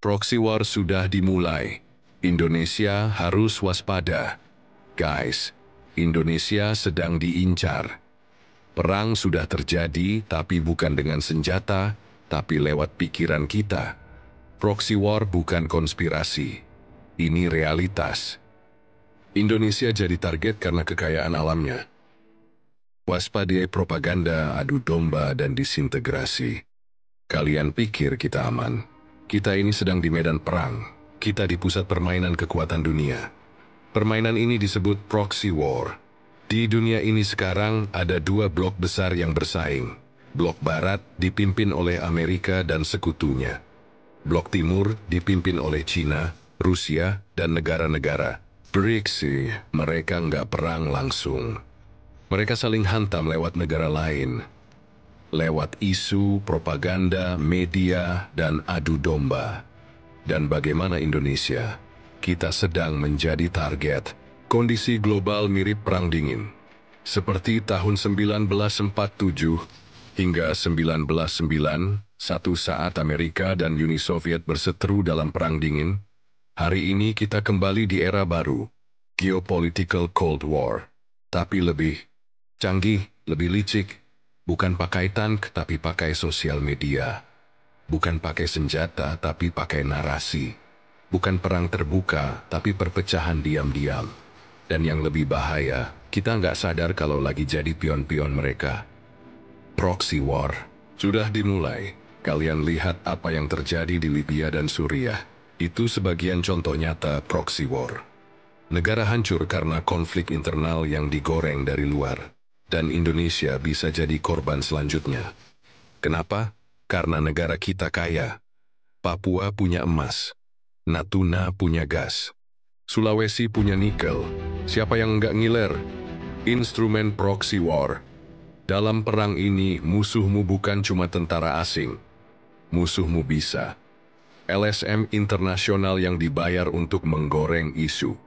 Proxy war sudah dimulai. Indonesia harus waspada. Guys, Indonesia sedang diincar. Perang sudah terjadi, tapi bukan dengan senjata, tapi lewat pikiran kita. Proxy war bukan konspirasi. Ini realitas. Indonesia jadi target karena kekayaan alamnya. Waspadai propaganda, adu domba, dan disintegrasi. Kalian pikir kita aman? Kita ini sedang di medan perang. Kita di pusat permainan kekuatan dunia. Permainan ini disebut proxy war. Di dunia ini sekarang ada dua blok besar yang bersaing. Blok Barat dipimpin oleh Amerika dan sekutunya. Blok Timur dipimpin oleh China, Rusia, dan negara-negara BRICS. Mereka nggak perang langsung. Mereka saling hantam lewat negara lain. Lewat isu, propaganda, media, dan adu domba. Dan bagaimana Indonesia? Kita sedang menjadi target. Kondisi global mirip Perang Dingin. Seperti tahun 1947 hingga 1991 saat Amerika dan Uni Soviet berseteru dalam Perang Dingin, hari ini kita kembali di era baru, Geopolitical Cold War. Tapi lebih canggih, lebih licik, bukan pakai tank tapi pakai sosial media. Bukan pakai senjata tapi pakai narasi. Bukan perang terbuka tapi perpecahan diam-diam. Dan yang lebih bahaya, kita nggak sadar kalau lagi jadi pion-pion mereka. Proxy war sudah dimulai. Kalian lihat apa yang terjadi di Libya dan Suriah. Itu sebagian contoh nyata proxy war. Negara hancur karena konflik internal yang digoreng dari luar. Dan Indonesia bisa jadi korban selanjutnya. Kenapa? Karena negara kita kaya. Papua punya emas. Natuna punya gas. Sulawesi punya nikel. Siapa yang nggak ngiler? Instrumen proxy war. Dalam perang ini, musuhmu bukan cuma tentara asing. Musuhmu bisa LSM internasional yang dibayar untuk menggoreng isu.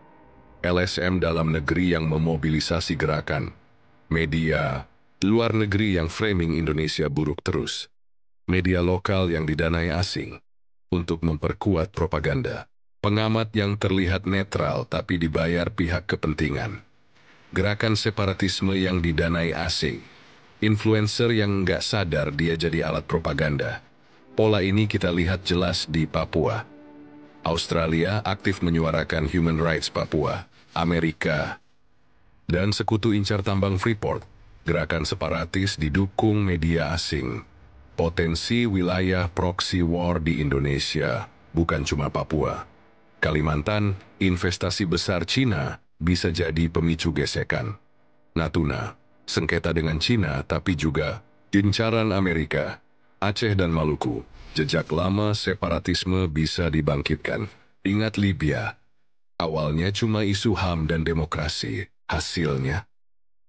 LSM dalam negeri yang memobilisasi gerakan. Media luar negeri yang framing Indonesia buruk terus. Media lokal yang didanai asing untuk memperkuat propaganda. Pengamat yang terlihat netral tapi dibayar pihak kepentingan. Gerakan separatisme yang didanai asing. Influencer yang nggak sadar dia jadi alat propaganda. Pola ini kita lihat jelas di Papua. Australia aktif menyuarakan human rights Papua. Amerika dan sekutu incar tambang Freeport. Gerakan separatis didukung media asing. Potensi wilayah proxy war di Indonesia bukan cuma Papua. Kalimantan, investasi besar Cina bisa jadi pemicu gesekan. Natuna, sengketa dengan Cina tapi juga incaran Amerika. Aceh dan Maluku, jejak lama separatisme bisa dibangkitkan. Ingat Libya. Awalnya cuma isu HAM dan demokrasi. Hasilnya,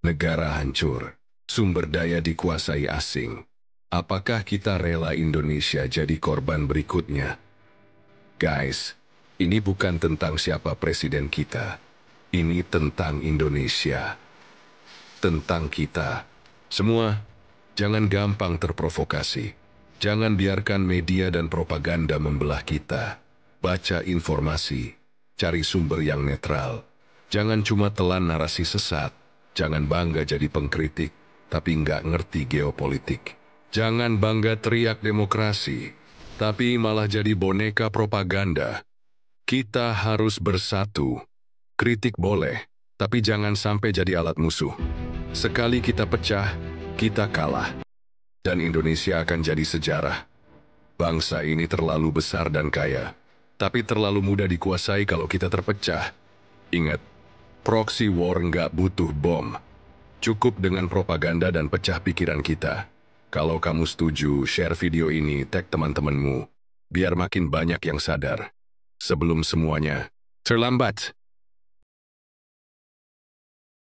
negara hancur. Sumber daya dikuasai asing. Apakah kita rela Indonesia jadi korban berikutnya? Guys, ini bukan tentang siapa presiden kita. Ini tentang Indonesia. Tentang kita. Semua, jangan gampang terprovokasi. Jangan biarkan media dan propaganda membelah kita. Baca informasi. Cari sumber yang netral. Jangan cuma telan narasi sesat. Jangan bangga jadi pengkritik, tapi nggak ngerti geopolitik. Jangan bangga teriak demokrasi, tapi malah jadi boneka propaganda. Kita harus bersatu. Kritik boleh, tapi jangan sampai jadi alat musuh. Sekali kita pecah, kita kalah. Dan Indonesia akan jadi sejarah. Bangsa ini terlalu besar dan kaya, tapi terlalu mudah dikuasai kalau kita terpecah. Ingat, proxy war nggak butuh bom. Cukup dengan propaganda dan pecah pikiran kita. Kalau kamu setuju, share video ini, tag teman-temanmu. Biar makin banyak yang sadar. Sebelum semuanya terlambat.